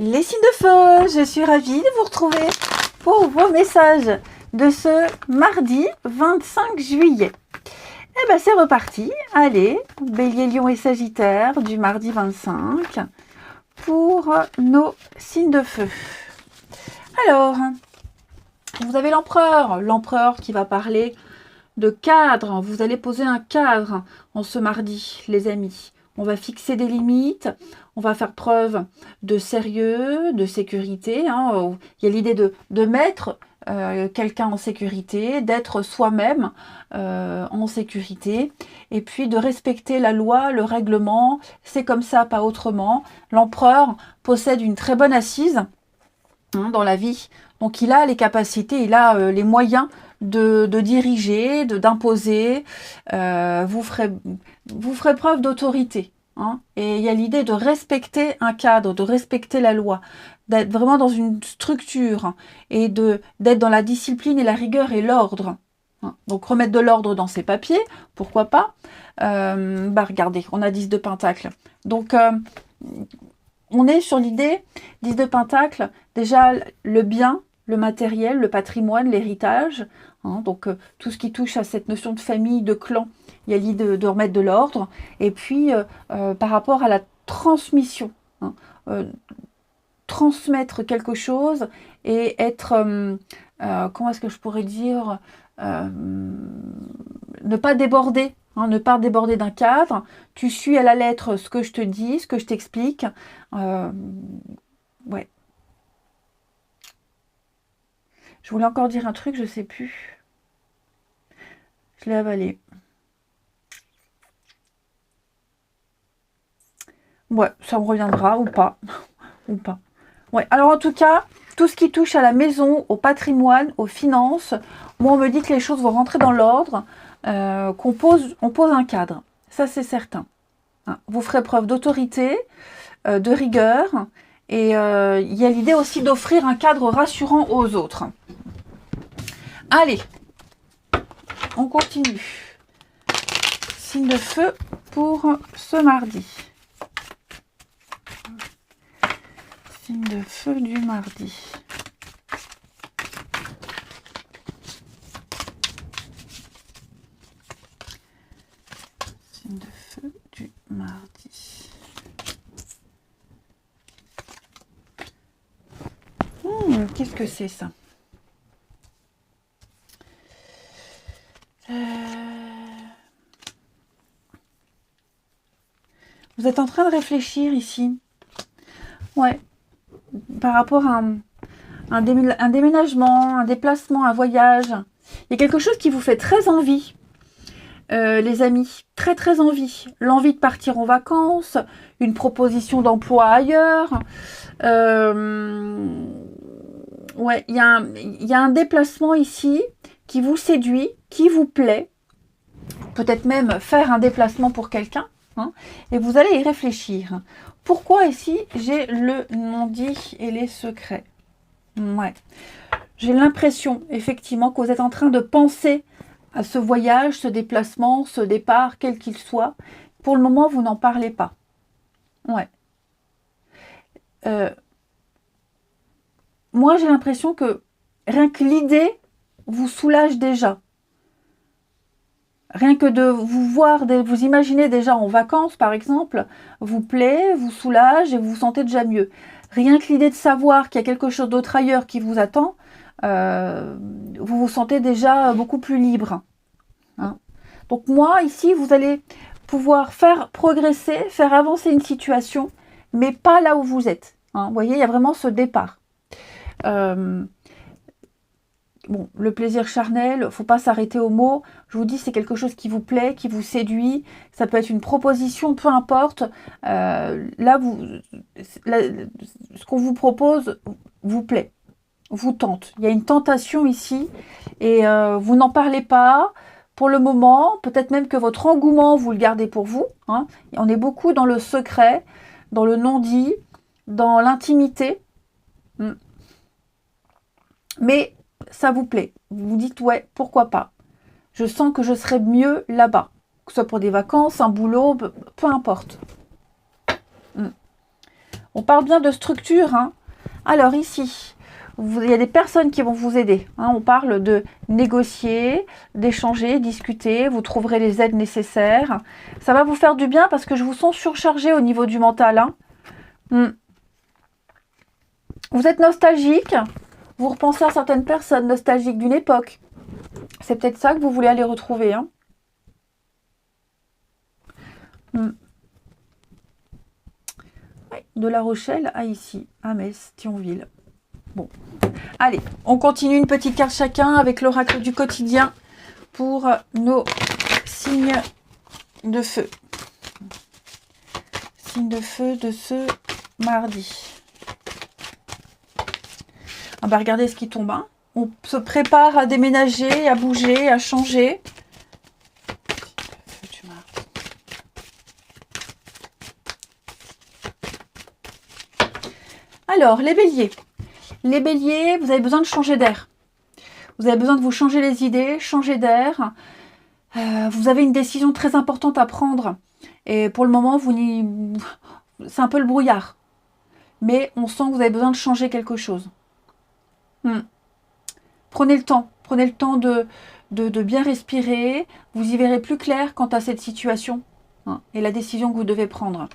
Les signes de feu, je suis ravie de vous retrouver pour vos messages de ce mardi 25 juillet. Eh bien, c'est reparti. Allez, Bélier, Lion et Sagittaire du mardi 25 pour nos signes de feu. Alors, vous avez l'empereur qui va parler de cadre. Vous allez poser un cadre en ce mardi, les amis. On va fixer des limites, on va faire preuve de sérieux, de sécurité. Il y a l'idée de mettre quelqu'un en sécurité, d'être soi-même en sécurité, et puis de respecter la loi, le règlement. C'est comme ça, pas autrement. L'empereur possède une très bonne assise dans la vie. Donc il a les capacités, il a les moyens de diriger, d'imposer. Vous ferez preuve d'autorité. Et il y a l'idée de respecter un cadre, de respecter la loi, d'être vraiment dans une structure et d'être dans la discipline et la rigueur et l'ordre. Donc remettre de l'ordre dans ses papiers, pourquoi pas. Regardez, on a 10 de Pentacle. Donc on est sur l'idée, 10 de Pentacle, déjà le bien, le matériel, le patrimoine, l'héritage. Donc tout ce qui touche à cette notion de famille, de clan, il y a l'idée de remettre de l'ordre. Et puis par rapport à la transmission, transmettre quelque chose et être, comment est-ce que je pourrais dire, ne pas déborder. Ne pas déborder d'un cadre, tu suis à la lettre ce que je te dis, ce que je t'explique. Ouais. Je voulais encore dire un truc, je sais plus. Je l'ai avalé. Ouais, ça me reviendra ou pas. Ou pas. Ouais, alors en tout cas, tout ce qui touche à la maison, au patrimoine, aux finances, moi on me dit que les choses vont rentrer dans l'ordre. On pose un cadre, ça c'est certain. Vous ferez preuve d'autorité, de rigueur, et il y a l'idée aussi d'offrir un cadre rassurant aux autres. Allez, on continue. Signe de feu pour ce mardi. Signe de feu du mardi. De feu du mardi. Qu'est-ce que c'est ça? Vous êtes en train de réfléchir ici. Ouais. Par rapport à un déménagement, un déplacement, un voyage. Il y a quelque chose qui vous fait très envie. Les amis, très très envie. L'envie de partir en vacances, une proposition d'emploi ailleurs. Ouais, il y a un déplacement ici qui vous séduit, qui vous plaît. Peut-être même faire un déplacement pour quelqu'un. Et vous allez y réfléchir. Pourquoi ici j'ai le non-dit et les secrets? Ouais. J'ai l'impression effectivement que vous êtes en train de penser à ce voyage, ce déplacement, ce départ, quel qu'il soit. Pour le moment, vous n'en parlez pas. Ouais. Moi, j'ai l'impression que rien que l'idée vous soulage déjà. Rien que de vous voir, de vous imaginer déjà en vacances, par exemple, vous plaît, vous soulage et vous vous sentez déjà mieux. Rien que l'idée de savoir qu'il y a quelque chose d'autre ailleurs qui vous attend, vous vous sentez déjà beaucoup plus libre. Donc moi, ici, vous allez pouvoir faire progresser, faire avancer une situation, mais pas là où vous êtes. Vous voyez, il y a vraiment ce départ. Bon, le plaisir charnel, il ne faut pas s'arrêter aux mots. Je vous dis, c'est quelque chose qui vous plaît, qui vous séduit. Ça peut être une proposition, peu importe. Ce qu'on vous propose vous plaît, vous tente. Il y a une tentation ici et vous n'en parlez pas pour le moment. Peut-être même que votre engouement, vous le gardez pour vous. On est beaucoup dans le secret, dans le non-dit, dans l'intimité. Mais ça vous plaît. Vous vous dites, ouais, pourquoi pas. Je sens que je serai mieux là-bas. Que ce soit pour des vacances, un boulot, peu importe. On parle bien de structure, hein. Alors ici, il y a des personnes qui vont vous aider. Hein. On parle de négocier, d'échanger, discuter. Vous trouverez les aides nécessaires. Ça va vous faire du bien parce que je vous sens surchargé au niveau du mental. Hein. Vous êtes nostalgique. Vous repensez à certaines personnes nostalgiques d'une époque. C'est peut-être ça que vous voulez aller retrouver. Hein. De La Rochelle à ici, à Metz, Thionville. Bon, allez, on continue une petite carte chacun avec l'oracle du quotidien pour nos signes de feu. Signes de feu de ce mardi. On va regarder ce qui tombe. Hein. On se prépare à déménager, à bouger, à changer. Alors, les béliers. Les béliers, vous avez besoin de changer d'air. Vous avez besoin de vous changer les idées, changer d'air. Vous avez une décision très importante à prendre. Et pour le moment, c'est un peu le brouillard. Mais on sent que vous avez besoin de changer quelque chose. Prenez le temps. Prenez le temps de bien respirer. Vous y verrez plus clair quant à cette situation. Hein, et la décision que vous devez prendre.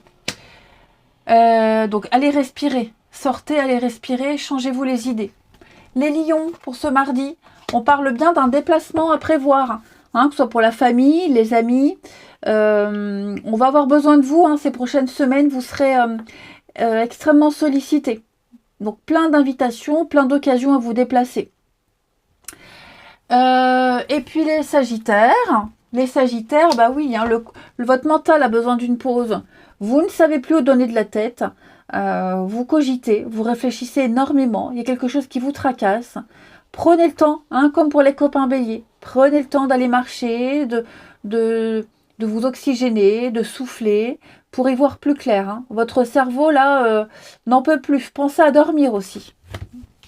Donc, allez respirer. Sortez, allez respirer, changez-vous les idées. Les lions, pour ce mardi, on parle bien d'un déplacement à prévoir, hein, que ce soit pour la famille, les amis. On va avoir besoin de vous, hein, ces prochaines semaines, vous serez extrêmement sollicités. Donc plein d'invitations, plein d'occasions à vous déplacer. Et puis les sagittaires, bah oui, hein, votre mental a besoin d'une pause. Vous ne savez plus où donner de la tête. Vous cogitez, vous réfléchissez énormément, il y a quelque chose qui vous tracasse. Prenez le temps, hein, comme pour les copains béliers, prenez le temps d'aller marcher, de vous oxygéner, de souffler, pour y voir plus clair. Hein. Votre cerveau, là, n'en peut plus. Pensez à dormir aussi.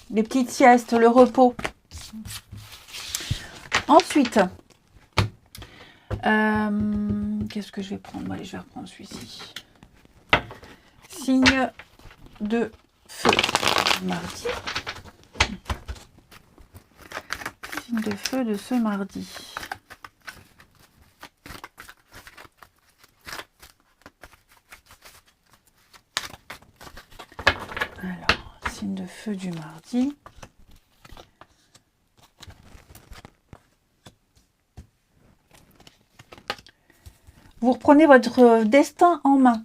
Les petites siestes, le repos. Ensuite, qu'est-ce que je vais prendre? Allez, je vais reprendre celui-ci. Signe de feu mardi. Signe de feu de ce mardi. Alors, signe de feu du mardi. Vous reprenez votre destin en main.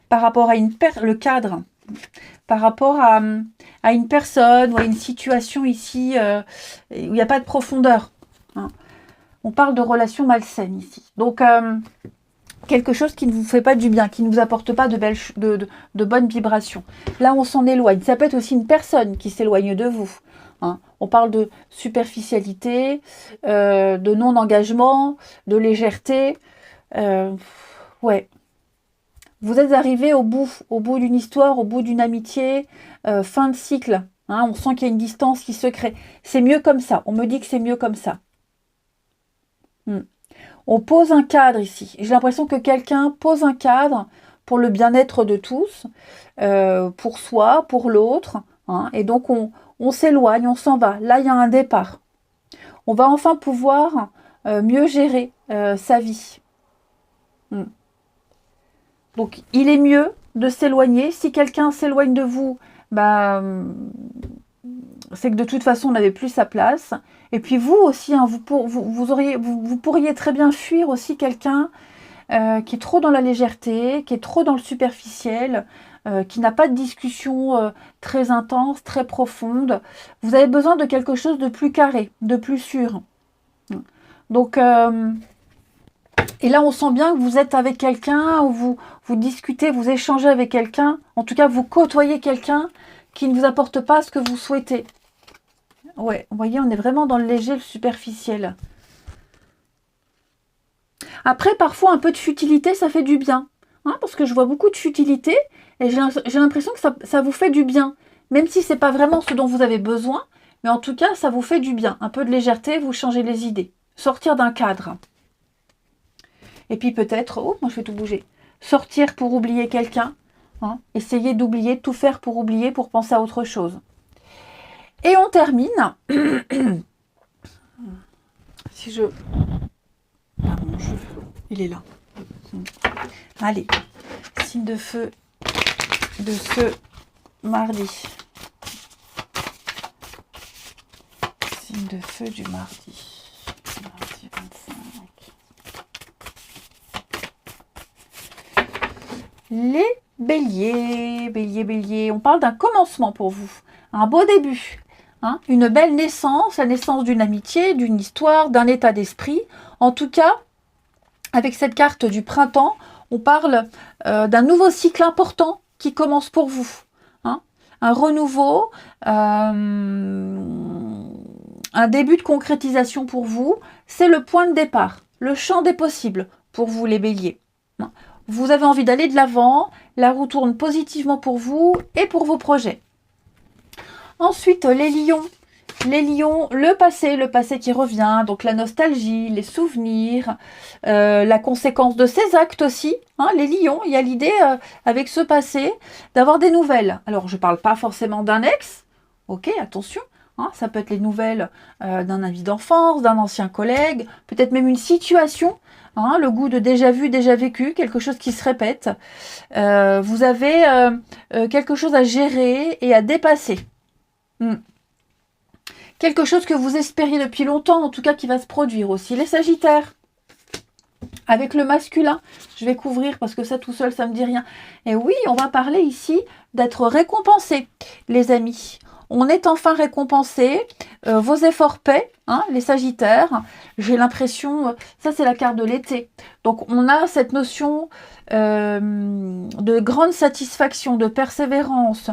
Par rapport à le cadre, par rapport à une personne ou à une situation ici où il n'y a pas de profondeur. Hein. On parle de relations malsaines ici. Donc, quelque chose qui ne vous fait pas du bien, qui ne vous apporte pas de bonnes vibrations. Là, on s'en éloigne. Ça peut être aussi une personne qui s'éloigne de vous. Hein. On parle de superficialité, de non-engagement, de légèreté. Ouais. Vous êtes arrivé au bout d'une histoire, au bout d'une amitié, fin de cycle. Hein, on sent qu'il y a une distance qui se crée. C'est mieux comme ça. On me dit que c'est mieux comme ça. On pose un cadre ici. J'ai l'impression que quelqu'un pose un cadre pour le bien-être de tous, pour soi, pour l'autre. Hein, et donc, on s'éloigne, on s'en va. Là, il y a un départ. On va enfin pouvoir mieux gérer sa vie. Donc, il est mieux de s'éloigner. Si quelqu'un s'éloigne de vous, bah, c'est que de toute façon, on n'avait plus sa place. Et puis vous aussi, hein, vous pourriez très bien fuir aussi quelqu'un qui est trop dans la légèreté, qui est trop dans le superficiel, qui n'a pas de discussion très intense, très profonde. Vous avez besoin de quelque chose de plus carré, de plus sûr. Donc... et là, on sent bien que vous êtes avec quelqu'un, ou vous discutez, vous échangez avec quelqu'un. En tout cas, vous côtoyez quelqu'un qui ne vous apporte pas ce que vous souhaitez. Ouais, vous voyez, on est vraiment dans le léger, le superficiel. Après, parfois, un peu de futilité, ça fait du bien. Hein, parce que je vois beaucoup de futilité et j'ai l'impression que ça vous fait du bien. Même si ce n'est pas vraiment ce dont vous avez besoin, mais en tout cas, ça vous fait du bien. Un peu de légèreté, vous changez les idées. Sortir d'un cadre. Et puis peut-être, oh, moi je fais tout bouger, sortir pour oublier quelqu'un, Hein. Essayez d'oublier, de tout faire pour oublier, pour penser à autre chose. Et on termine. Si je... Ah, mon jeu, il est là. Allez, signe de feu de ce mardi. Signe de feu du mardi. Mardi 25. Les béliers, bélier. On parle d'un commencement pour vous. Un beau début. Hein, une belle naissance, la naissance d'une amitié, d'une histoire, d'un état d'esprit. En tout cas, avec cette carte du printemps, on parle d'un nouveau cycle important qui commence pour vous. Hein, un renouveau, un début de concrétisation pour vous. C'est le point de départ, le champ des possibles pour vous les béliers. Hein, vous avez envie d'aller de l'avant, la roue tourne positivement pour vous et pour vos projets. Ensuite, les lions, le passé qui revient, donc la nostalgie, les souvenirs, la conséquence de ces actes aussi. Hein, les lions, il y a l'idée avec ce passé d'avoir des nouvelles. Alors, je ne parle pas forcément d'un ex, ok, attention, hein, ça peut être les nouvelles d'un ami d'enfance, d'un ancien collègue, peut-être même une situation, hein, le goût de déjà vu, déjà vécu, quelque chose qui se répète. Vous avez quelque chose à gérer et à dépasser. Quelque chose que vous espériez depuis longtemps, en tout cas qui va se produire aussi. Les Sagittaires, avec le masculin, je vais couvrir parce que ça tout seul, ça ne me dit rien. Et oui, on va parler ici d'être récompensé, les amis. On est enfin récompensé. Vos efforts paient, hein, les Sagittaires. J'ai l'impression, ça c'est la carte de l'été. Donc on a cette notion de grande satisfaction, de persévérance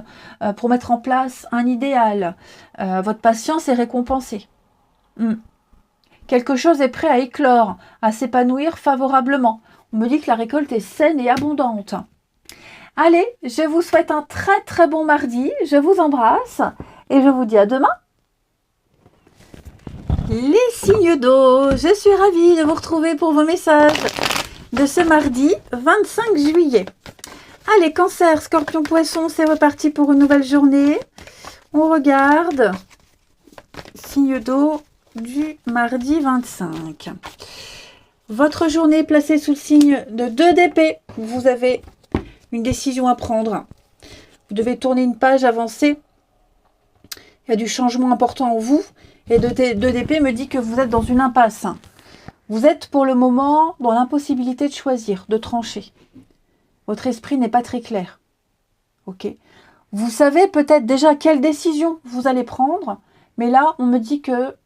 pour mettre en place un idéal. Votre patience est récompensée. Quelque chose est prêt à éclore, à s'épanouir favorablement. On me dit que la récolte est saine et abondante. Allez, je vous souhaite un très très bon mardi. Je vous embrasse et je vous dis à demain. Les signes d'eau, je suis ravie de vous retrouver pour vos messages de ce mardi 25 juillet. Allez, Cancer, Scorpion, Poisson, c'est reparti pour une nouvelle journée. On regarde. Signe d'eau du mardi 25. Votre journée est placée sous le signe de 2 d'épée. Vous avez une décision à prendre. Vous devez tourner une page, avancer. Il y a du changement important en vous. Et 2 d'épée me dit que vous êtes dans une impasse. Vous êtes pour le moment dans l'impossibilité de choisir, de trancher. Votre esprit n'est pas très clair. Ok. Vous savez peut-être déjà quelle décision vous allez prendre, mais là, on me dit que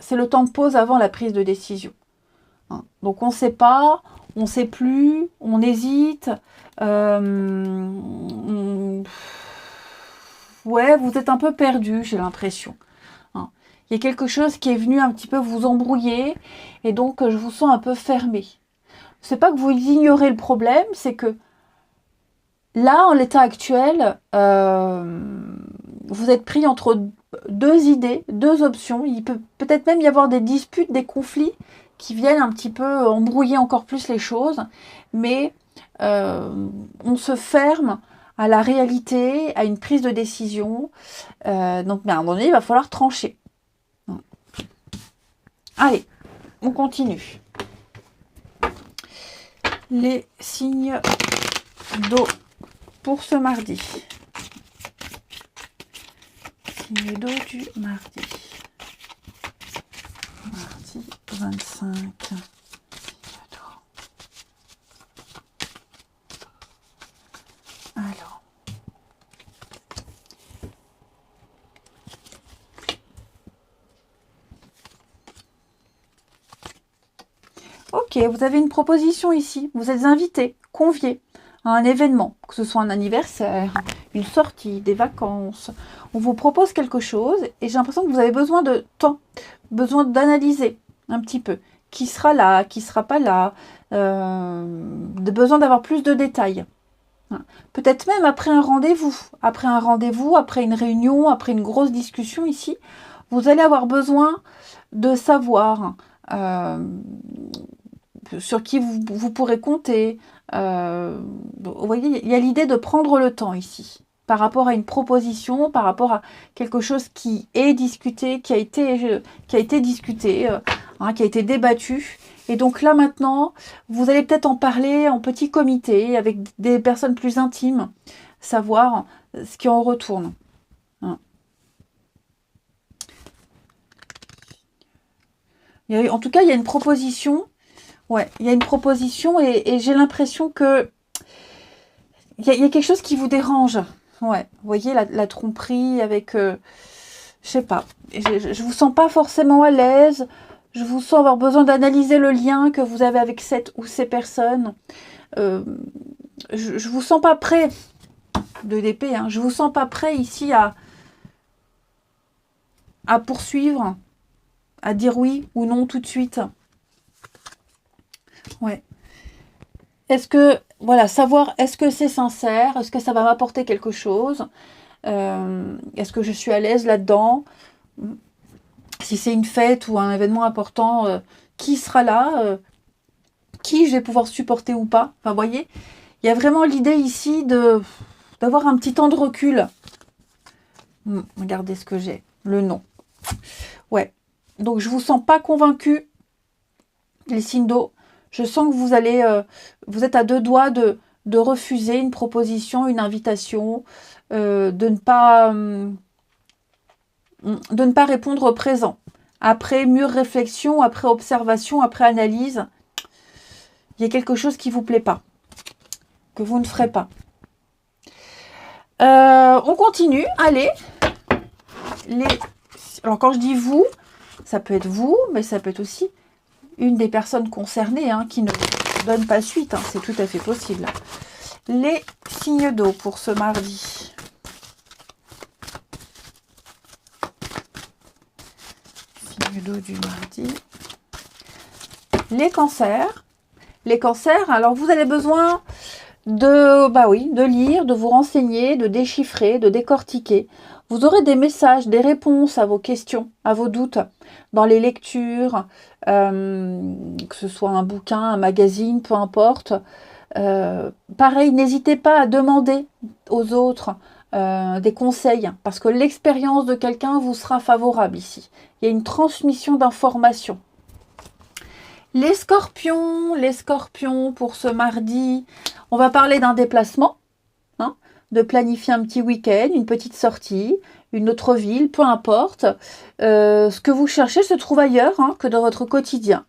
c'est le temps de pause avant la prise de décision. Hein. Donc, on ne sait pas, on ne sait plus, on hésite. Ouais, vous êtes un peu perdu, j'ai l'impression. Il y a quelque chose qui est venu un petit peu vous embrouiller et donc je vous sens un peu fermé. C'est pas que vous ignorez le problème, c'est que là, en l'état actuel, vous êtes pris entre 2 idées, 2 options. Il peut peut-être même y avoir des disputes, des conflits qui viennent un petit peu embrouiller encore plus les choses, mais on se ferme à la réalité, à une prise de décision. Donc, à un moment donné, il va falloir trancher. Allez, on continue. Les signes d'eau pour ce mardi. Signe d'eau du mardi. Mardi 25. Alors. Ok, vous avez une proposition ici. Vous êtes invité, convié à un événement, que ce soit un anniversaire, une sortie, des vacances. On vous propose quelque chose et j'ai l'impression que vous avez besoin de temps, besoin d'analyser un petit peu. Qui sera là, qui ne sera pas là, besoin d'avoir plus de détails. Peut-être même après un rendez-vous, après une réunion, après une grosse discussion ici, vous allez avoir besoin de savoir sur qui vous pourrez compter. Vous voyez, il y a l'idée de prendre le temps ici, par rapport à une proposition, par rapport à quelque chose qui est discuté, qui a été discuté, hein, qui a été débattu. Et donc là maintenant, vous allez peut-être en parler en petit comité, avec des personnes plus intimes, savoir ce qui en retourne. Hein. En tout cas, il y a une proposition. Ouais, il y a une proposition et j'ai l'impression que il y a quelque chose qui vous dérange. Ouais, vous voyez la tromperie avec, je sais pas, je vous sens pas forcément à l'aise. Je vous sens avoir besoin d'analyser le lien que vous avez avec cette ou ces personnes. Je vous sens pas prêt de d'épée. Hein, je vous sens pas prêt ici à poursuivre, à dire oui ou non tout de suite. Ouais. Est-ce que, voilà, savoir est-ce que c'est sincère, est-ce que ça va m'apporter quelque chose, est-ce que je suis à l'aise là-dedans, si c'est une fête ou un événement important, qui sera là, qui je vais pouvoir supporter ou pas. Enfin, vous voyez, il y a vraiment l'idée ici d'avoir un petit temps de recul. Regardez ce que j'ai, le nom. Ouais, donc je vous sens pas convaincu, les signes d'eau. Je sens que vous êtes à deux doigts de refuser une proposition, une invitation, de ne pas répondre au présent. Après mûre réflexion, après observation, après analyse, il y a quelque chose qui ne vous plaît pas, que vous ne ferez pas. On continue, allez. Alors quand je dis vous, ça peut être vous, mais ça peut être aussi une des personnes concernées, hein, qui ne donne pas suite, hein, c'est tout à fait possible. Les signes d'eau pour ce mardi. Signes d'eau du mardi. Les cancers. Les cancers, alors vous avez besoin de lire, de vous renseigner, de déchiffrer, de décortiquer. Vous aurez des messages, des réponses à vos questions, à vos doutes, dans les lectures, que ce soit un bouquin, un magazine, peu importe. Pareil, n'hésitez pas à demander aux autres des conseils, parce que l'expérience de quelqu'un vous sera favorable ici. Il y a une transmission d'informations. Les scorpions pour ce mardi, on va parler d'un déplacement, hein, de planifier un petit week-end, une petite sortie, une autre ville, peu importe. Ce que vous cherchez se trouve ailleurs, hein, que dans votre quotidien.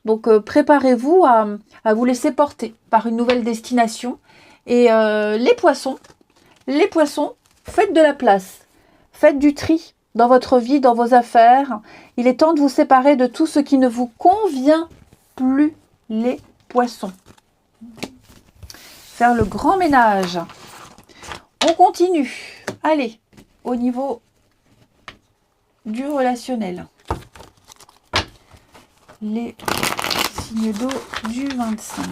Donc préparez-vous à vous laisser porter par une nouvelle destination. Et les poissons, faites de la place, faites du tri dans votre vie, dans vos affaires. Il est temps de vous séparer de tout ce qui ne vous convient plus, les poissons. Faire le grand ménage. On continue. Allez, au niveau du relationnel. Les signes d'eau du 25.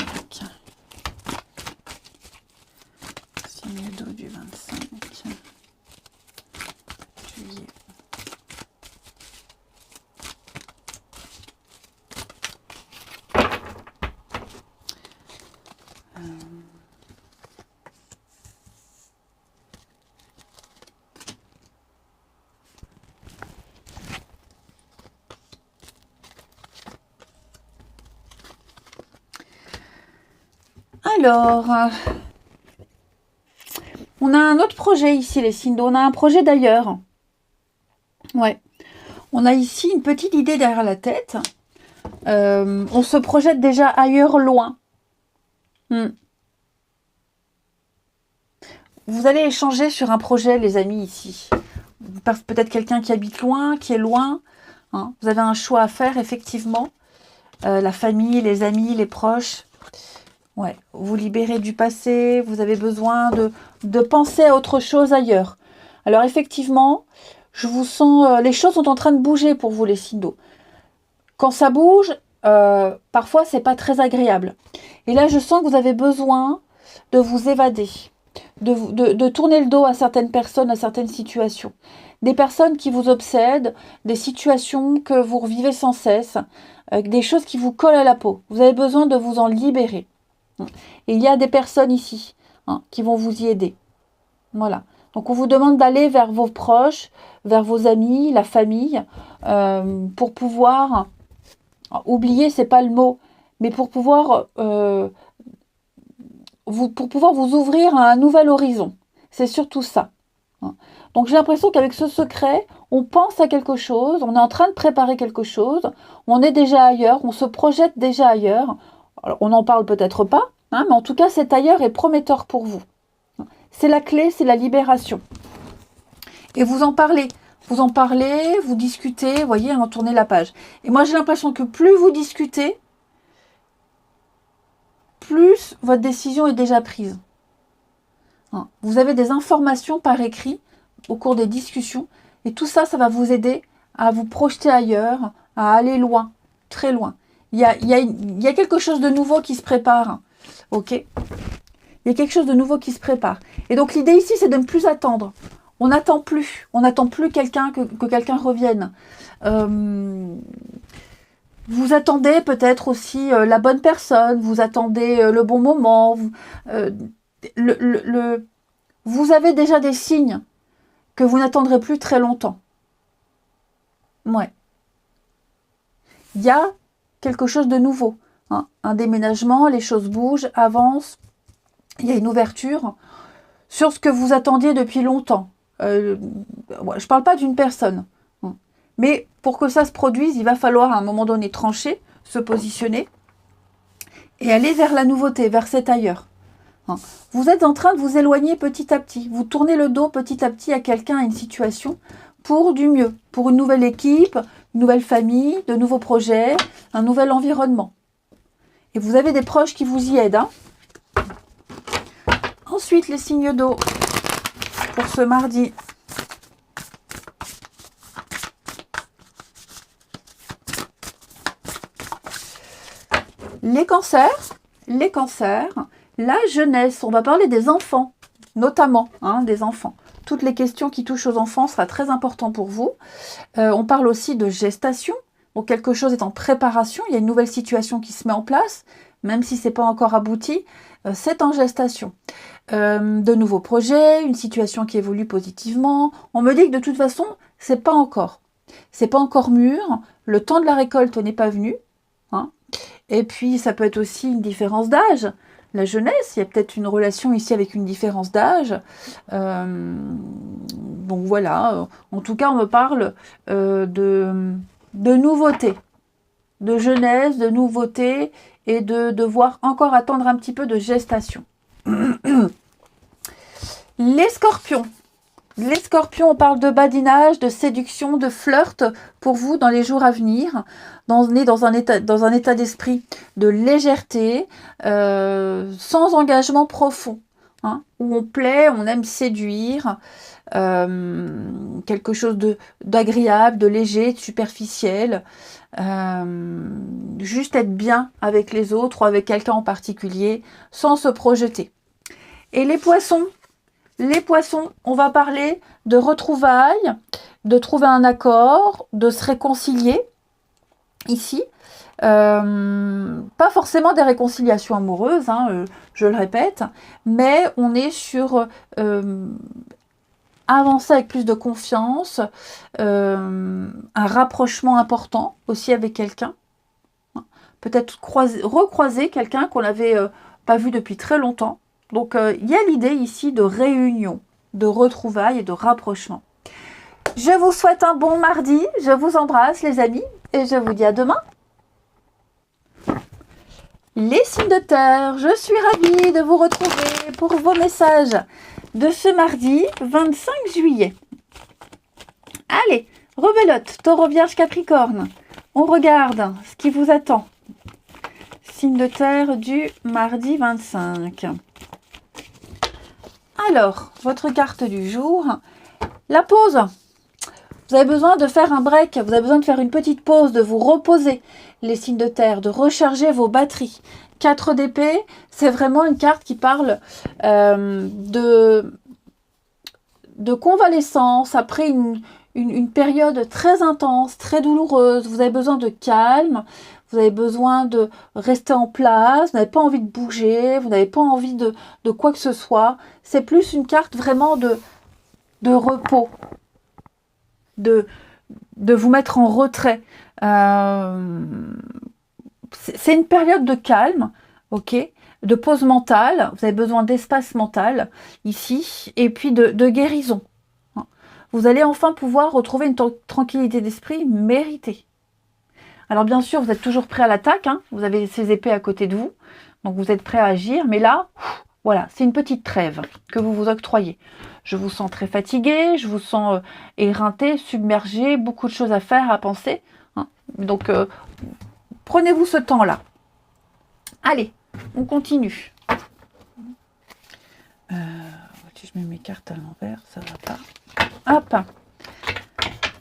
Signes d'eau du 25 juillet. Alors, on a un autre projet ici, les signes d'eau. On a un projet d'ailleurs. Ouais. On a ici une petite idée derrière la tête. On se projette déjà ailleurs, loin. Vous allez échanger sur un projet, les amis, ici. Peut-être quelqu'un qui habite loin, qui est loin. Hein. Vous avez un choix à faire, effectivement. La famille, les amis, les proches. Ouais, vous libérez du passé, vous avez besoin de penser à autre chose ailleurs. Alors effectivement, je vous sens, les choses sont en train de bouger pour vous, les signes d'eau. Quand ça bouge, parfois c'est pas très agréable. Et là, je sens que vous avez besoin de vous évader. de tourner le dos à certaines personnes, à certaines situations. Des personnes qui vous obsèdent, des situations que vous revivez sans cesse, des choses qui vous collent à la peau. Vous avez besoin de vous en libérer. Et il y a des personnes ici qui vont vous y aider. Voilà. Donc on vous demande d'aller vers vos proches, vers vos amis, la famille, pour pouvoir, oublier, c'est pas le mot, mais pour pouvoir vous ouvrir à un nouvel horizon. C'est surtout ça. Donc j'ai l'impression qu'avec ce secret, on pense à quelque chose, on est en train de préparer quelque chose, on est déjà ailleurs, on se projette déjà ailleurs. Alors, on n'en parle peut-être pas, mais en tout cas cet ailleurs est prometteur pour vous. C'est la clé, c'est la libération. Et vous en parlez, vous discutez, vous voyez, tournez la page. Et moi j'ai l'impression que plus vous discutez, plus votre décision est déjà prise. Vous avez des informations par écrit au cours des discussions et tout ça, ça va vous aider à vous projeter ailleurs, à aller loin, très loin. Il y a quelque chose de nouveau qui se prépare, ok? Il y a quelque chose de nouveau qui se prépare. Et donc l'idée ici, c'est de ne plus attendre. On n'attend plus quelqu'un que quelqu'un revienne. Vous attendez peut-être aussi la bonne personne, vous attendez le bon moment. Vous avez déjà des signes que vous n'attendrez plus très longtemps. Ouais. Il y a quelque chose de nouveau. Un déménagement, les choses bougent, avancent. Il y a une ouverture sur ce que vous attendiez depuis longtemps. Je ne parle pas d'une personne. Mais pour que ça se produise, il va falloir à un moment donné trancher, se positionner et aller vers la nouveauté, vers cet ailleurs. Vous êtes en train de vous éloigner petit à petit. Vous tournez le dos petit à petit à quelqu'un, à une situation, pour du mieux, pour une nouvelle équipe, une nouvelle famille, de nouveaux projets, un nouvel environnement. Et vous avez des proches qui vous y aident. Ensuite, les signes d'eau pour ce mardi. Les cancers, la jeunesse, on va parler des enfants, notamment des enfants. Toutes les questions qui touchent aux enfants sera très important pour vous. On parle aussi de gestation, donc quelque chose est en préparation, il y a une nouvelle situation qui se met en place, même si ce n'est pas encore abouti, c'est en gestation. De nouveaux projets, une situation qui évolue positivement. On me dit que de toute façon, c'est pas encore mûr, le temps de la récolte n'est pas venu. Et puis, ça peut être aussi une différence d'âge. La jeunesse, il y a peut-être une relation ici avec une différence d'âge. Donc voilà, en tout cas, on me parle de nouveautés, de jeunesse, de nouveautés et de devoir encore attendre un petit peu de gestation. Les scorpions. Les scorpions, on parle de badinage, de séduction, de flirt pour vous dans les jours à venir. On est dans un état d'esprit de légèreté, sans engagement profond, où on plaît, on aime séduire, quelque chose d'agréable, de léger, de superficiel, juste être bien avec les autres ou avec quelqu'un en particulier, sans se projeter. Et les poissons, on va parler de retrouvailles, de trouver un accord, de se réconcilier. Ici, pas forcément des réconciliations amoureuses, je le répète, mais on est sur avancer avec plus de confiance, un rapprochement important aussi avec quelqu'un. Peut-être recroiser quelqu'un qu'on n'avait pas vu depuis très longtemps. Donc, il y a l'idée ici de réunion, de retrouvailles et de rapprochement. Je vous souhaite un bon mardi. Je vous embrasse, les amis, et je vous dis à demain. Les signes de terre, je suis ravie de vous retrouver pour vos messages de ce mardi 25 juillet. Allez, rebelote, taureau, vierge, capricorne. On regarde ce qui vous attend. Signe de terre du mardi 25. Alors, votre carte du jour, la pause. Vous avez besoin de faire un break, vous avez besoin de faire une petite pause, de vous reposer, les signes de terre, de recharger vos batteries. 4 d'épée, c'est vraiment une carte qui parle de convalescence après une période très intense, très douloureuse. Vous avez besoin de calme, vous avez besoin de rester en place, vous n'avez pas envie de bouger, vous n'avez pas envie de quoi que ce soit. C'est plus une carte vraiment de repos, de vous mettre en retrait. C'est une période de calme, ok, de pause mentale. Vous avez besoin d'espace mental ici, et puis de guérison. Vous allez enfin pouvoir retrouver une tranquillité d'esprit méritée. Alors bien sûr, vous êtes toujours prêt à l'attaque, hein, vous avez ces épées à côté de vous, donc vous êtes prêt à agir, mais là, voilà, c'est une petite trêve que vous vous octroyez. Je vous sens très fatigué, je vous sens éreinté, submergé, beaucoup de choses à faire, à penser. Hein. Donc, prenez-vous ce temps-là. Allez, on continue. Si je mets mes cartes à l'envers, ça va pas. Hop.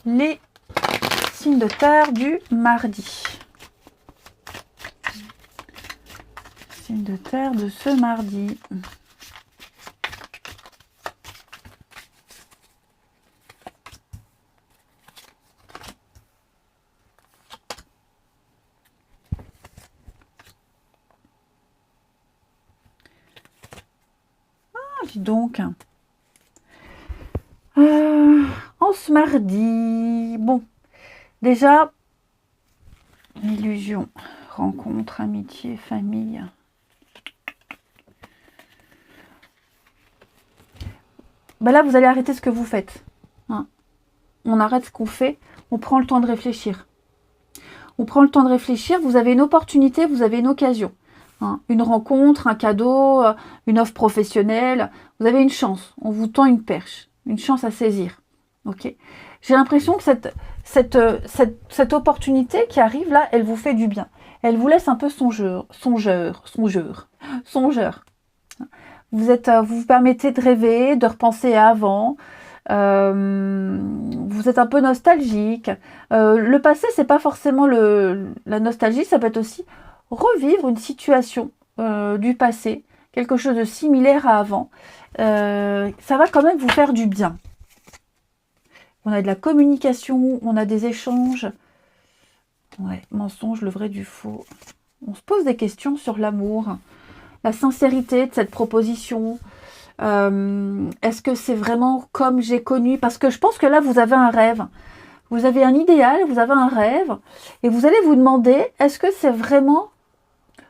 Les signes de terre du mardi. Signes de terre de ce mardi. Dis donc. En ce mardi, bon, déjà, illusion, rencontre, amitié, famille. Ben là, vous allez arrêter ce que vous faites. Hein. On arrête ce qu'on fait, on prend le temps de réfléchir. On prend le temps de réfléchir, vous avez une opportunité, vous avez une occasion. Hein, une rencontre, un cadeau, une offre professionnelle, vous avez une chance, on vous tend une perche, une chance à saisir. Ok. J'ai l'impression que cette opportunité qui arrive là, elle vous fait du bien. Elle vous laisse un peu songeur. Vous vous permettez de rêver, de repenser à avant. Vous êtes un peu nostalgique. Le passé, c'est pas forcément la nostalgie, ça peut être aussi revivre une situation du passé, quelque chose de similaire à avant. Ça va quand même vous faire du bien. On a de la communication, on a des échanges. Ouais, mensonge, le vrai du faux. On se pose des questions sur l'amour, la sincérité de cette proposition. Est-ce que c'est vraiment comme j'ai connu? Parce que je pense que là, vous avez un rêve. Vous avez un idéal, vous avez un rêve. Et vous allez vous demander, est-ce que c'est vraiment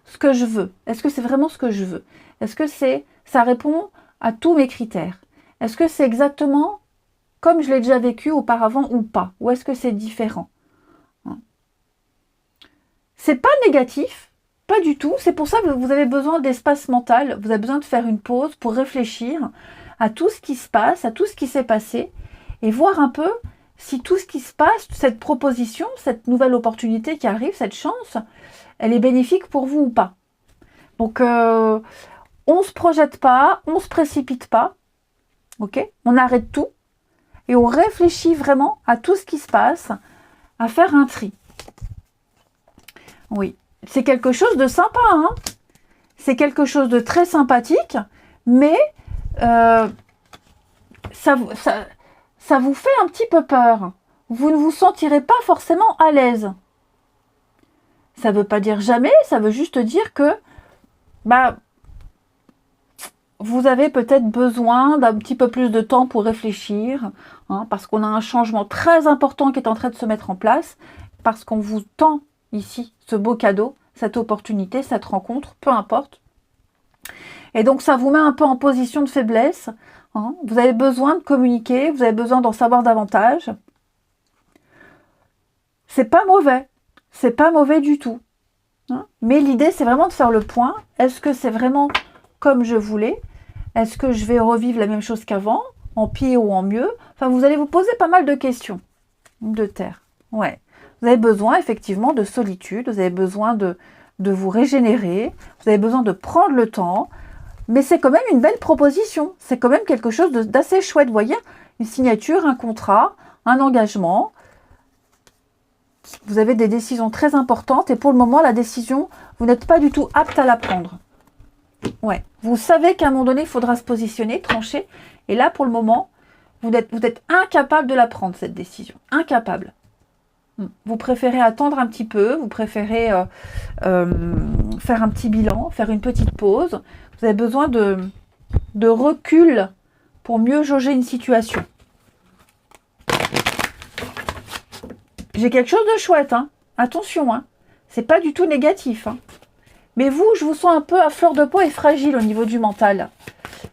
ce que je veux? Est-ce que c'est vraiment ce que je veux? Est-ce que ça répond à tous mes critères? Est-ce que c'est exactement comme je l'ai déjà vécu auparavant ou pas? Ou est-ce que c'est différent? C'est pas négatif, pas du tout. C'est pour ça que vous avez besoin d'espace mental. Vous avez besoin de faire une pause pour réfléchir à tout ce qui se passe, à tout ce qui s'est passé et voir un peu si tout ce qui se passe, cette proposition, cette nouvelle opportunité qui arrive, cette chance, elle est bénéfique pour vous ou pas. Donc, on se projette pas, on se précipite pas, ok? On arrête tout et on réfléchit vraiment à tout ce qui se passe, à faire un tri. Oui, c'est quelque chose de sympa, hein? C'est quelque chose de très sympathique, mais ça vous fait un petit peu peur. Vous ne vous sentirez pas forcément à l'aise. Ça ne veut pas dire jamais, ça veut juste dire que vous avez peut-être besoin d'un petit peu plus de temps pour réfléchir, hein, parce qu'on a un changement très important qui est en train de se mettre en place, parce qu'on vous tend ici ce beau cadeau, cette opportunité, cette rencontre, peu importe. Et donc ça vous met un peu en position de faiblesse. Hein. Vous avez besoin de communiquer, vous avez besoin d'en savoir davantage. C'est pas mauvais. C'est pas mauvais du tout. Hein. Mais l'idée, c'est vraiment de faire le point. Est-ce que c'est vraiment comme je voulais? Est-ce que je vais revivre la même chose qu'avant, en pire ou en mieux? Enfin, vous allez vous poser pas mal de questions de terre. Ouais. Vous avez besoin effectivement de solitude, vous avez besoin de vous régénérer, vous avez besoin de prendre le temps, mais c'est quand même une belle proposition. C'est quand même quelque chose d'assez chouette, vous voyez? Une signature, un contrat, un engagement. Vous avez des décisions très importantes et pour le moment, la décision, vous n'êtes pas du tout apte à la prendre. Ouais. Vous savez qu'à un moment donné, il faudra se positionner, trancher. Et là, pour le moment, vous êtes incapable de la prendre, cette décision. Incapable. Vous préférez attendre un petit peu, vous préférez faire un petit bilan, faire une petite pause. Vous avez besoin de recul pour mieux jauger une situation. J'ai quelque chose de chouette, hein. Attention, hein. C'est pas du tout négatif, hein. Mais vous, je vous sens un peu à fleur de peau et fragile au niveau du mental.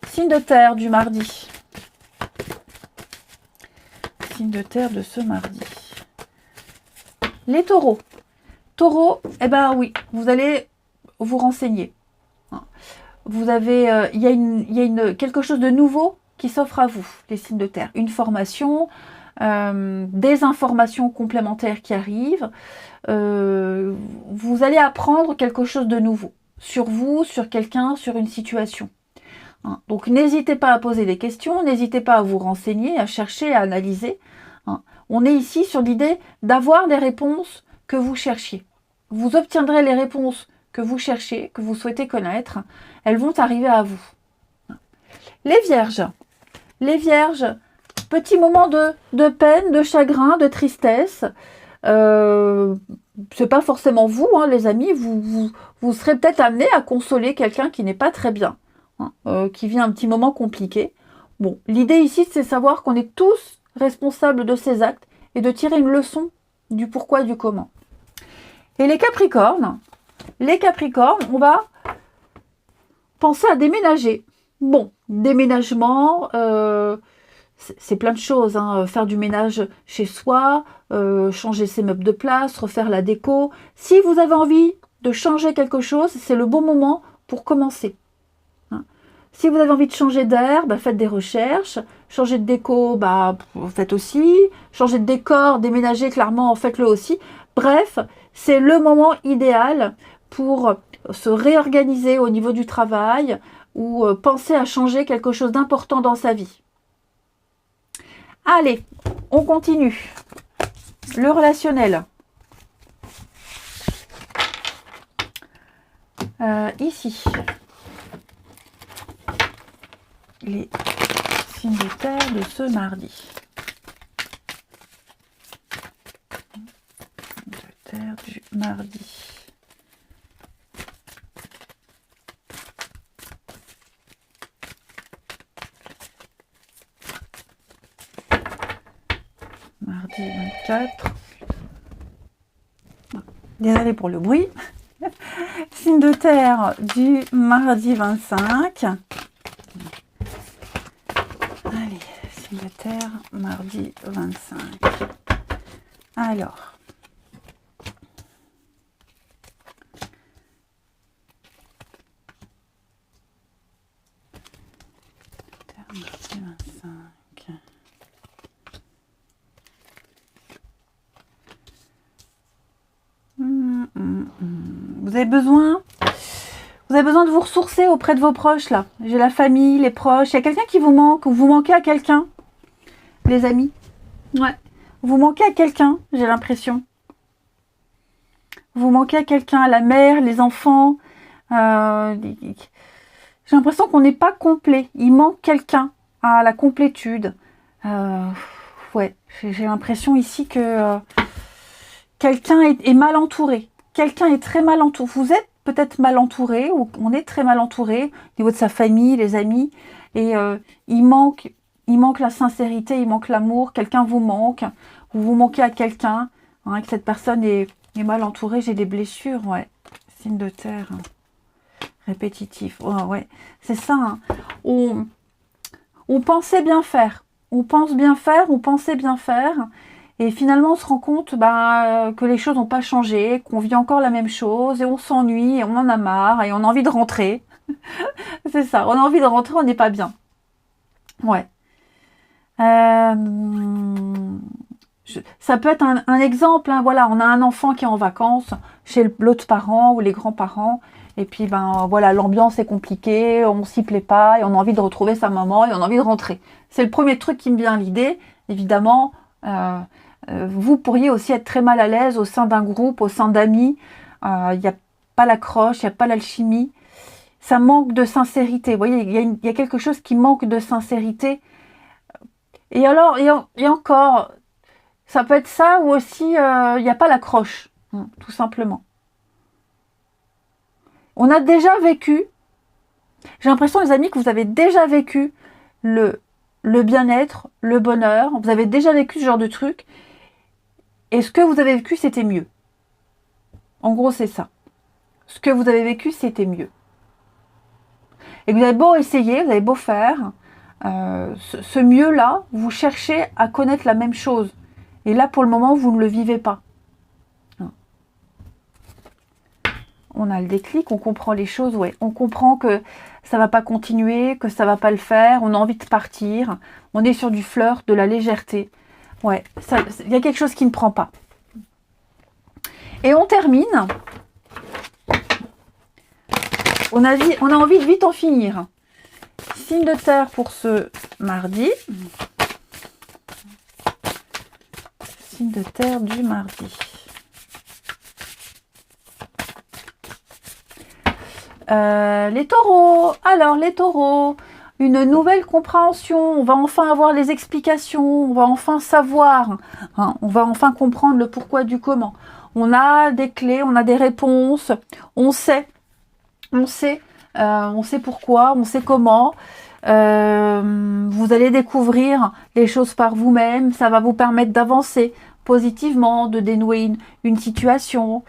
Signe de terre du mardi. Signe de terre de ce mardi. Les taureaux. Taureaux, eh ben oui, vous allez vous renseigner. Vous avez, il y a quelque chose de nouveau qui s'offre à vous, les signes de terre. Une formation, des informations complémentaires qui arrivent. Vous allez apprendre quelque chose de nouveau sur vous, sur quelqu'un, sur une situation. Donc n'hésitez pas à poser des questions, n'hésitez pas à vous renseigner, à chercher, à analyser. On est ici sur l'idée d'avoir des réponses que vous cherchiez. Vous obtiendrez les réponses que vous cherchez, que vous souhaitez connaître. Elles vont arriver à vous. Les vierges. Les vierges, petit moment de peine, de chagrin, de tristesse. C'est pas forcément vous, hein, les amis. Vous serez peut-être amené à consoler quelqu'un qui n'est pas très bien, qui vit un petit moment compliqué. Bon, l'idée ici, c'est de savoir qu'on est tous responsables de ces actes et de tirer une leçon du pourquoi et du comment. Et les Capricornes, on va penser à déménager. Bon, déménagement, c'est plein de choses, hein. Faire du ménage chez soi, changer ses meubles de place, refaire la déco. Si vous avez envie de changer quelque chose, c'est le bon moment pour commencer. Si vous avez envie de changer d'air, bah faites des recherches. Changer de déco, bah faites aussi. Changer de décor, déménager, clairement, faites-le aussi. Bref, c'est le moment idéal pour se réorganiser au niveau du travail ou penser à changer quelque chose d'important dans sa vie. Allez, on continue. Le relationnel. Ici. Les signes de terre de ce mardi. Signes de terre du mardi. Mardi 24. Désolé pour le bruit. Signe de terre du mardi 25. Allez, signe de terre, mardi 25. Alors. Mardi 25. Vous avez besoin de vous ressourcer auprès de vos proches, là. J'ai la famille, les proches. Il y a quelqu'un qui vous manque, ou vous manquez à quelqu'un, les amis. Ouais. Vous manquez à quelqu'un, j'ai l'impression. Vous manquez à quelqu'un, à la mère, les enfants. J'ai l'impression qu'on n'est pas complet. Il manque quelqu'un à la complétude. Ouais, j'ai l'impression ici que quelqu'un est mal entouré. Quelqu'un est très mal entouré. Vous êtes peut-être mal entouré, ou on est très mal entouré au niveau de sa famille, les amis. Et il manque la sincérité, il manque l'amour. Quelqu'un vous manque, ou vous manquez à quelqu'un, hein, que cette personne est mal entourée. J'ai des blessures, ouais. Signe de terre. Répétitif. Oh, ouais. C'est ça. Hein. On pensait bien faire. On pense bien faire, on pensait bien faire. Et finalement, on se rend compte que les choses n'ont pas changé, qu'on vit encore la même chose, et on s'ennuie, et on en a marre, et on a envie de rentrer. C'est ça, on a envie de rentrer, on n'est pas bien. Ouais. Ça peut être un exemple, hein, voilà, on a un enfant qui est en vacances chez l'autre parent ou les grands-parents, et puis voilà, l'ambiance est compliquée, on s'y plaît pas, et on a envie de retrouver sa maman, et on a envie de rentrer. C'est le premier truc qui me vient à l'idée, évidemment. Vous pourriez aussi être très mal à l'aise au sein d'un groupe, au sein d'amis. Il n'y a pas l'accroche, il n'y a pas l'alchimie. Ça manque de sincérité. Vous voyez, il y a quelque chose qui manque de sincérité. Et alors, et encore, ça peut être ça ou aussi il n'y a pas l'accroche, tout simplement. On a déjà vécu, j'ai l'impression les amis que vous avez déjà vécu le bien-être, le bonheur, vous avez déjà vécu ce genre de truc et ce que vous avez vécu c'était mieux. En gros c'est ça. Ce que vous avez vécu c'était mieux. Et vous avez beau essayer, vous avez beau faire, ce mieux-là, vous cherchez à connaître la même chose. Et là, pour le moment, vous ne le vivez pas. On a le déclic, on comprend les choses, ouais. On comprend que ça ne va pas continuer, que ça ne va pas le faire, on a envie de partir. On est sur du flirt, de la légèreté. Ouais, il y a quelque chose qui ne prend pas. Et on termine. On a envie de vite en finir. Signe de terre pour ce mardi. Signe de terre du mardi. Les taureaux. Alors, les taureaux, une nouvelle compréhension. On va enfin avoir les explications. On va enfin savoir. On va enfin comprendre le pourquoi du comment. On a des clés, on a des réponses. On sait. On sait pourquoi, on sait comment. Vous allez découvrir les choses par vous-même. Ça va vous permettre d'avancer positivement, de dénouer une situation.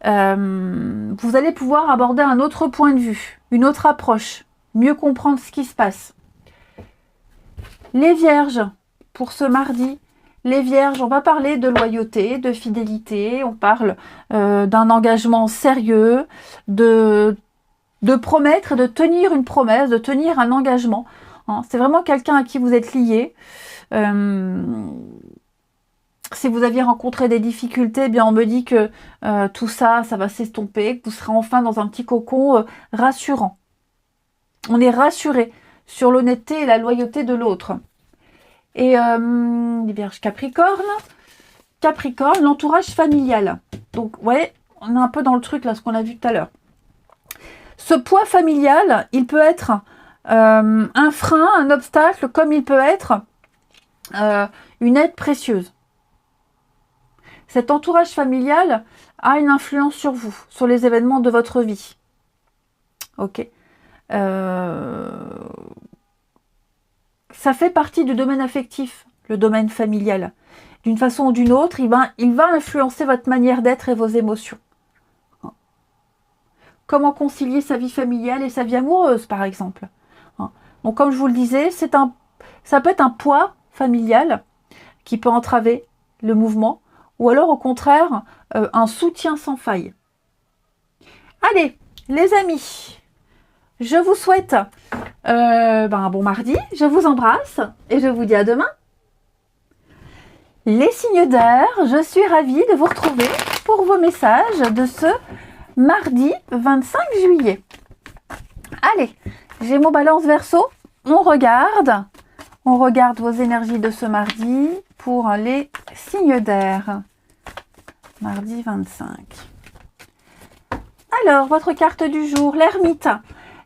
Vous allez pouvoir aborder un autre point de vue, une autre approche, mieux comprendre ce qui se passe. Les vierges, pour ce mardi, les vierges, on va parler de loyauté, de fidélité, on parle d'un engagement sérieux, de promettre, de tenir une promesse, de tenir un engagement. C'est vraiment quelqu'un à qui vous êtes lié. Si vous aviez rencontré des difficultés, eh bien on me dit que tout ça, ça va s'estomper, que vous serez enfin dans un petit cocon rassurant. On est rassuré sur l'honnêteté et la loyauté de l'autre. Et les vierges Capricorne, l'entourage familial. Donc, ouais, on est un peu dans le truc là, ce qu'on a vu tout à l'heure. Ce poids familial, il peut être un frein, un obstacle, comme il peut être une aide précieuse. Cet entourage familial a une influence sur vous, sur les événements de votre vie. Ok. Ça fait partie du domaine affectif, le domaine familial. D'une façon ou d'une autre, il va influencer votre manière d'être et vos émotions. Comment concilier sa vie familiale et sa vie amoureuse, par exemple. Donc, comme je vous le disais, ça peut être un poids familial qui peut entraver le mouvement, ou alors au contraire, un soutien sans faille. Allez, les amis, je vous souhaite un bon mardi, je vous embrasse et je vous dis à demain. Les signes d'air, je suis ravie de vous retrouver pour vos messages de ce mardi 25 juillet. Allez, j'ai mon balance verso, on regarde vos énergies de ce mardi pour les signes d'air. Mardi 25. Alors, votre carte du jour, l'ermite.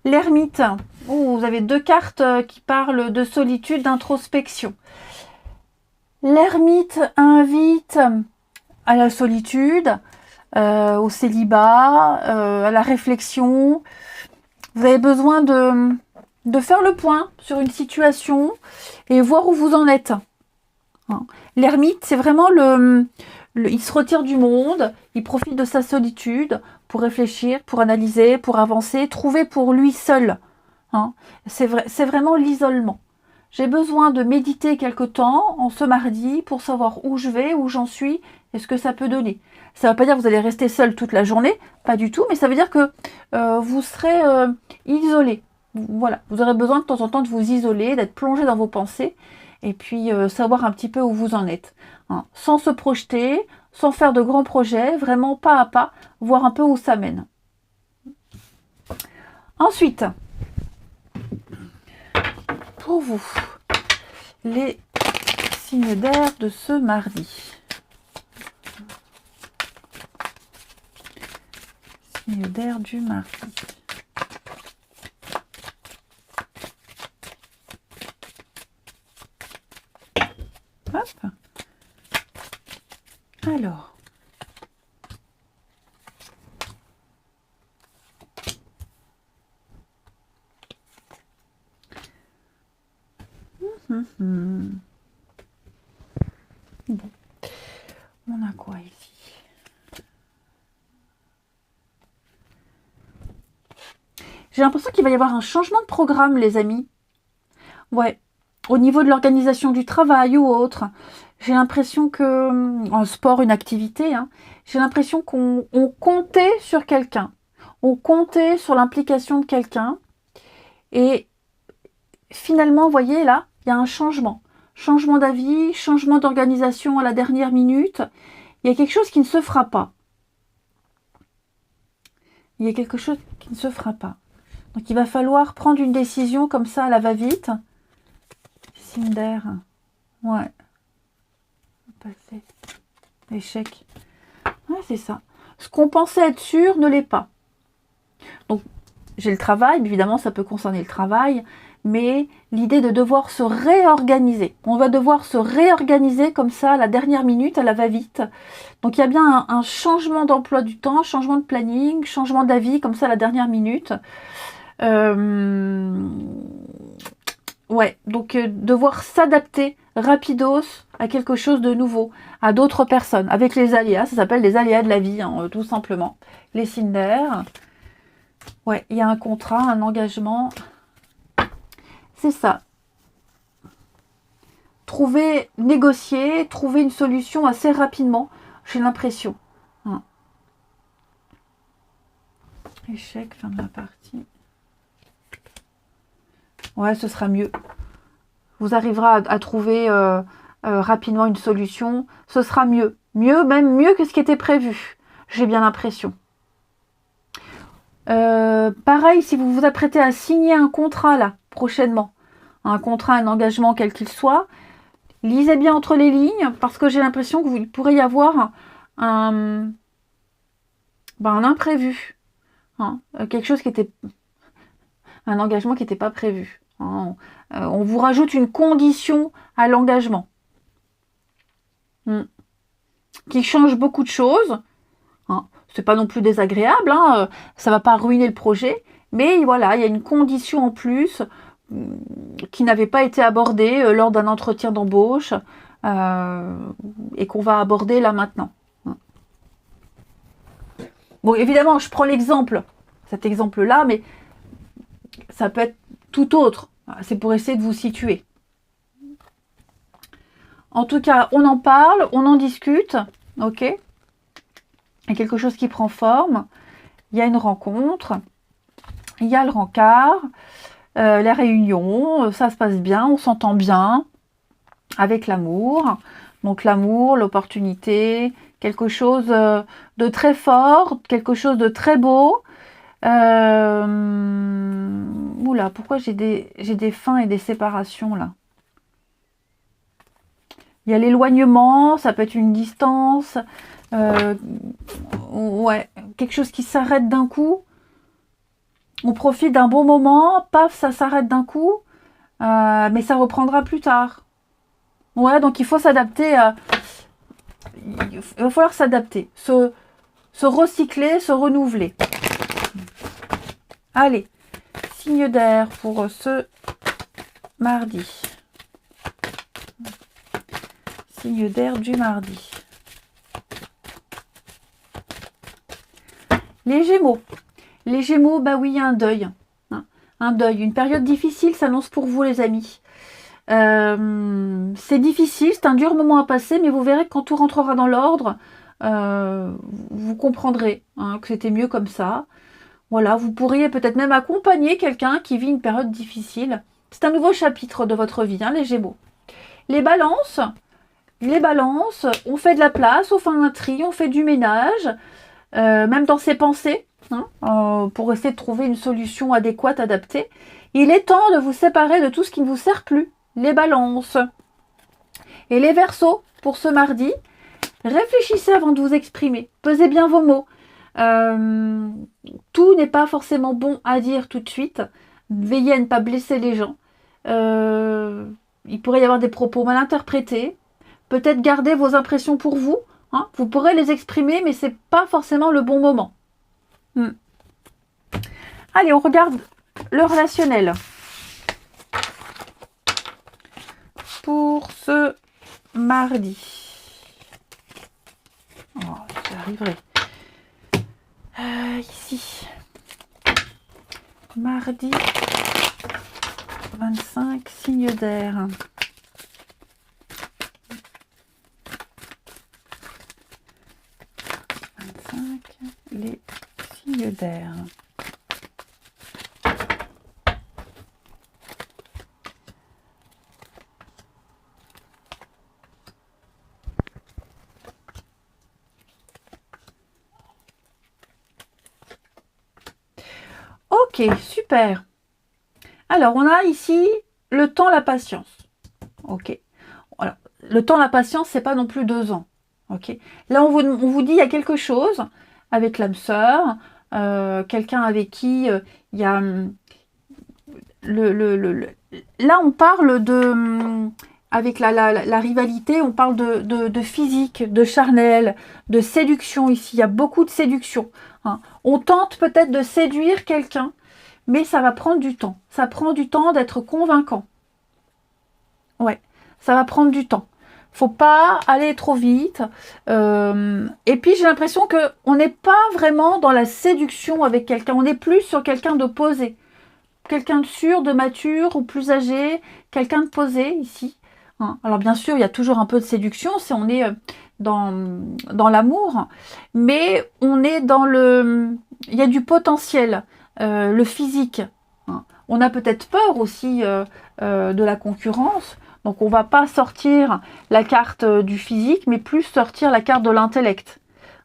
L'ermite, vous avez deux cartes qui parlent de solitude, d'introspection. L'ermite invite à la solitude, au célibat, à la réflexion. Vous avez besoin de faire le point sur une situation et voir où vous en êtes. L'ermite, c'est vraiment il se retire du monde, il profite de sa solitude pour réfléchir, pour analyser, pour avancer, trouver pour lui seul. C'est vraiment l'isolement. J'ai besoin de méditer quelque temps en ce mardi pour savoir où je vais, où j'en suis et ce que ça peut donner. Ça ne veut pas dire que vous allez rester seul toute la journée, pas du tout, mais ça veut dire que vous serez isolé. Voilà, vous aurez besoin de temps en temps de vous isoler, d'être plongé dans vos pensées et puis savoir un petit peu où vous en êtes. Sans se projeter, sans faire de grands projets, vraiment pas à pas, voir un peu où ça mène. Ensuite, pour vous, les signes d'air de ce mardi. Signe d'air du mardi. Hop. Alors. Bon. On a quoi ici? J'ai l'impression qu'il va y avoir un changement de programme, les amis. Ouais. Au niveau de l'organisation du travail ou autre. J'ai l'impression que, en sport, une activité, hein, j'ai l'impression qu'on comptait sur quelqu'un. On comptait sur l'implication de quelqu'un. Et finalement, vous voyez, là, il y a un changement. Changement d'avis, changement d'organisation à la dernière minute. Il y a quelque chose qui ne se fera pas. Il y a quelque chose qui ne se fera pas. Donc, il va falloir prendre une décision comme ça à la va-vite. Signe d'air. Ouais. Passer. Échec. Ouais, c'est ça. Ce qu'on pensait être sûr ne l'est pas. Donc, j'ai le travail. Évidemment, ça peut concerner le travail. Mais l'idée de devoir se réorganiser. On va devoir se réorganiser comme ça à la dernière minute, à la va-vite. Donc, il y a bien un changement d'emploi du temps, changement de planning, changement d'avis comme ça à la dernière minute. Ouais, donc devoir s'adapter rapidos à quelque chose de nouveau, à d'autres personnes, avec les aléas, ça s'appelle les aléas de la vie, hein, tout simplement. Les signes d'air. Ouais, il y a un contrat, un engagement. C'est ça. Trouver, négocier, trouver une solution assez rapidement, j'ai l'impression. Hein. Échec, fin de la partie. Ouais, ce sera mieux. Vous arriverez à trouver rapidement une solution. Ce sera mieux. Même mieux que ce qui était prévu. J'ai bien l'impression. Pareil, si vous vous apprêtez à signer un contrat là, prochainement, un contrat, un engagement, quel qu'il soit, lisez bien entre les lignes, parce que j'ai l'impression qu'il pourrait y avoir un imprévu. Hein, quelque chose qui était... Un engagement qui n'était pas prévu. Hein. On vous rajoute une condition à l'engagement. Qui change beaucoup de choses. Hein. C'est pas non plus désagréable. Hein. Ça va pas ruiner le projet. Mais voilà, il y a une condition en plus qui n'avait pas été abordée lors d'un entretien d'embauche et qu'on va aborder là maintenant. Hein. Bon, évidemment, je prends l'exemple, cet exemple-là, mais ça peut être tout autre. C'est pour essayer de vous situer. En tout cas, on en parle, on en discute. Ok ? Il y a quelque chose qui prend forme. Il y a une rencontre. Il y a le rencard. Les réunions. Ça se passe bien. On s'entend bien. Avec l'amour. Donc l'amour, l'opportunité. Quelque chose de très fort. Quelque chose de très beau. Oula, pourquoi j'ai des fins et des séparations là? Il y a l'éloignement, ça peut être une distance, ouais, quelque chose qui s'arrête d'un coup. On profite d'un bon moment, paf, ça s'arrête d'un coup, mais ça reprendra plus tard. Ouais, donc il faut s'adapter. Il va falloir s'adapter, se recycler, se renouveler. Allez, signe d'air pour ce mardi. Signe d'air du mardi. Les Gémeaux. Les Gémeaux, bah oui, il y a un deuil. Hein, un deuil. Une période difficile s'annonce pour vous, les amis. C'est difficile, c'est un dur moment à passer, mais vous verrez que quand tout rentrera dans l'ordre, vous comprendrez que c'était mieux comme ça. Voilà, vous pourriez peut-être même accompagner quelqu'un qui vit une période difficile. C'est un nouveau chapitre de votre vie, les Gémeaux. Les balances, on fait de la place, on fait un tri, on fait du ménage, même dans ses pensées, pour essayer de trouver une solution adéquate, adaptée. Il est temps de vous séparer de tout ce qui ne vous sert plus. Les balances. Et les Verseaux, pour ce mardi, réfléchissez avant de vous exprimer. Pesez bien vos mots. Tout n'est pas forcément bon à dire tout de suite. Veillez à ne pas blesser les gens. Il pourrait y avoir des propos mal interprétés. Peut-être garder vos impressions pour vous. Hein. Vous pourrez les exprimer, mais c'est pas forcément le bon moment. Allez, on regarde le relationnel. Pour ce mardi. Oh, j'y arriverai. Ici. Mardi 25, signe d'air. Les signes d'air. Ok, super. Alors, on a ici le temps, la patience. Ok. Alors, le temps, la patience, c'est pas non plus 2 ans. Ok. Là, on vous dit il y a quelque chose avec l'âme sœur, quelqu'un avec qui il y a là, on parle de avec la rivalité, on parle de physique, de charnel, de séduction ici. Il y a beaucoup de séduction. Hein. On tente peut-être de séduire quelqu'un, mais ça va prendre du temps. Ça prend du temps d'être convaincant. Ouais, ça va prendre du temps. Faut pas aller trop vite. Et puis j'ai l'impression qu'on n'est pas vraiment dans la séduction avec quelqu'un. On est plus sur quelqu'un de posé. Quelqu'un de sûr, de mature ou plus âgé. Quelqu'un de posé ici. Hein. Alors bien sûr, il y a toujours un peu de séduction si on est dans l'amour. Mais on est dans le... Il y a du potentiel. Le physique. Hein. On a peut-être peur aussi de la concurrence. Donc on ne va pas sortir la carte du physique, mais plus sortir la carte de l'intellect.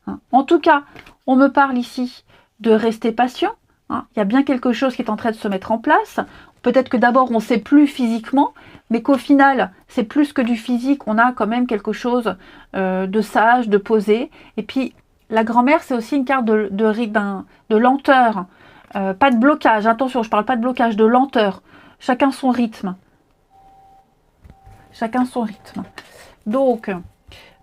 Hein. En tout cas, on me parle ici de rester patient. Hein. Il y a bien quelque chose qui est en train de se mettre en place. Peut-être que d'abord on ne sait plus physiquement, mais qu'au final, c'est plus que du physique. On a quand même quelque chose de sage, de posé. Et puis, la grand-mère, c'est aussi une carte de lenteur. Pas de blocage. Attention, je ne parle pas de blocage, de lenteur. Chacun son rythme. Chacun son rythme. Donc,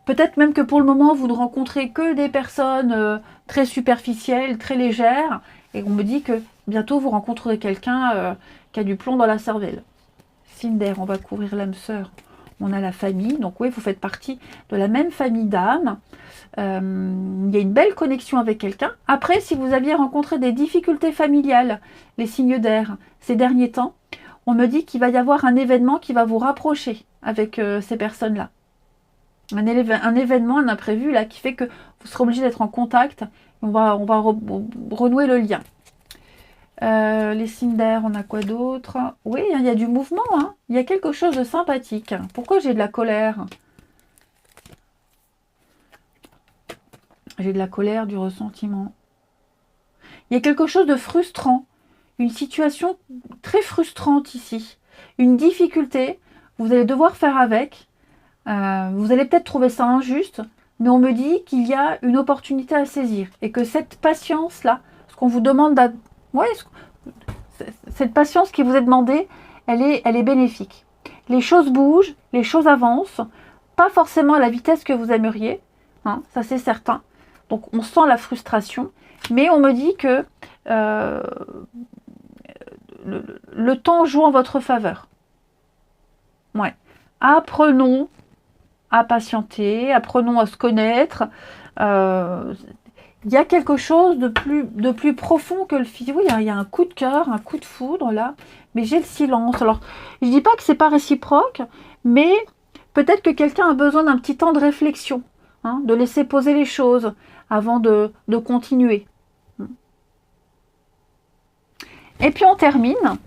peut-être même que pour le moment, vous ne rencontrez que des personnes très superficielles, très légères. Et on me dit que bientôt, vous rencontrerez quelqu'un qui a du plomb dans la cervelle. Signe d'air, on va couvrir l'âme sœur. On a la famille. Donc oui, vous faites partie de la même famille d'âmes. Il y a une belle connexion avec quelqu'un. Après, si vous aviez rencontré des difficultés familiales, les signes d'air, ces derniers temps, on me dit qu'il va y avoir un événement qui va vous rapprocher avec ces personnes-là. Un événement, un imprévu, là, qui fait que vous serez obligé d'être en contact. On va renouer le lien. Les signes d'air, on a quoi d'autre? Oui, il y a du mouvement. Hein. Il y a quelque chose de sympathique. Pourquoi j'ai de la colère? J'ai de la colère, du ressentiment. Il y a quelque chose de frustrant. Une situation très frustrante ici. Une difficulté. Vous allez devoir faire avec. Vous allez peut-être trouver ça injuste. Mais on me dit qu'il y a une opportunité à saisir. Et que cette patience-là, ce qu'on vous demande... cette patience qui vous est demandée, elle est bénéfique. Les choses bougent, les choses avancent. Pas forcément à la vitesse que vous aimeriez. Hein, ça, c'est certain. Donc, on sent la frustration. Mais on me dit que... le temps joue en votre faveur. Ouais. Apprenons à patienter, apprenons à se connaître. Il y a quelque chose de plus profond que le physique. Oui, il y a un coup de cœur, un coup de foudre là, mais j'ai le silence. Alors, je dis pas que c'est pas réciproque, mais peut-être que quelqu'un a besoin d'un petit temps de réflexion, hein, de laisser poser les choses avant de continuer. Et puis on termine.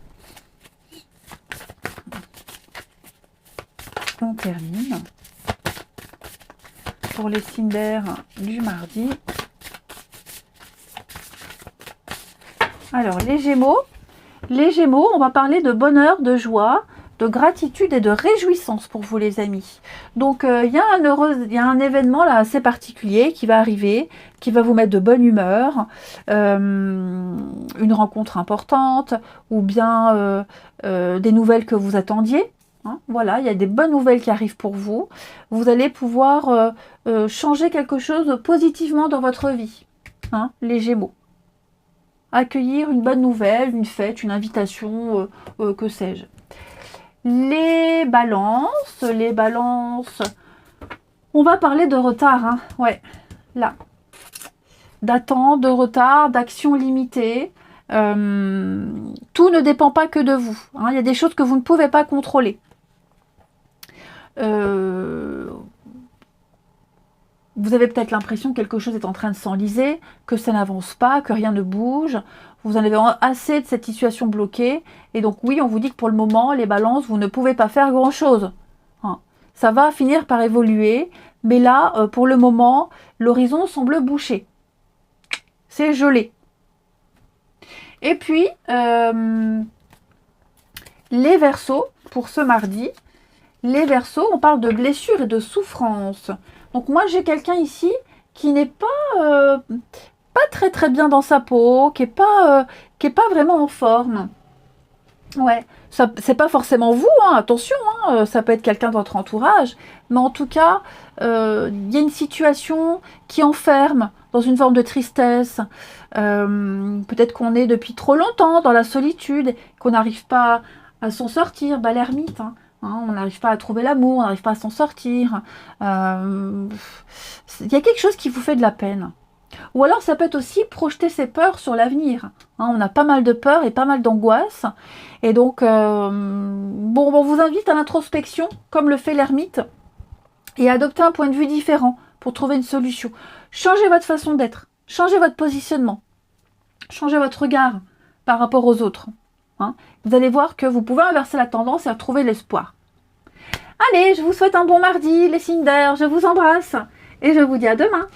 On termine pour les signes d'air du mardi. Alors les Gémeaux, on va parler de bonheur, de joie, de gratitude et de réjouissance pour vous les amis. Donc il y a un événement là assez particulier qui va arriver, qui va vous mettre de bonne humeur, une rencontre importante ou bien des nouvelles que vous attendiez. Hein, voilà, il y a des bonnes nouvelles qui arrivent pour vous. Vous allez pouvoir changer quelque chose positivement dans votre vie, hein, les Gémeaux. Accueillir une bonne nouvelle, une fête, une invitation, que sais-je. Les balances, on va parler de retard, hein, ouais, là. D'attente, de retard, d'action limitée. Tout ne dépend pas que de vous. Hein, il y a des choses que vous ne pouvez pas contrôler. Vous avez peut-être l'impression que quelque chose est en train de s'enliser, que ça n'avance pas, que rien ne bouge. Vous en avez assez de cette situation bloquée. Et donc oui, on vous dit que pour le moment, les balances, vous ne pouvez pas faire grand-chose. Hein. Ça va finir par évoluer. Mais là, pour le moment, l'horizon semble bouché. C'est gelé. Et puis, les Verseaux, pour ce mardi, les Verseaux, on parle de blessures et de souffrances. Donc moi, j'ai quelqu'un ici qui n'est pas très très bien dans sa peau, qui est pas vraiment en forme. Ouais, ça c'est pas forcément vous, hein, attention, hein, ça peut être quelqu'un de votre entourage, mais en tout cas, il y a une situation qui enferme dans une forme de tristesse. Peut-être qu'on est depuis trop longtemps dans la solitude, qu'on n'arrive pas à s'en sortir, bah l'ermite, hein. Hein, on n'arrive pas à trouver l'amour, on n'arrive pas à s'en sortir. Il y a quelque chose qui vous fait de la peine. Ou alors ça peut être aussi projeter ses peurs sur l'avenir. Hein, on a pas mal de peurs et pas mal d'angoisses. Et donc, on vous invite à l'introspection, comme le fait l'ermite, et à adopter un point de vue différent pour trouver une solution. Changez votre façon d'être, changez votre positionnement, changez votre regard par rapport aux autres. Hein. Vous allez voir que vous pouvez inverser la tendance et retrouver l'espoir. Allez, je vous souhaite un bon mardi, les signes d'air, je vous embrasse et je vous dis à demain.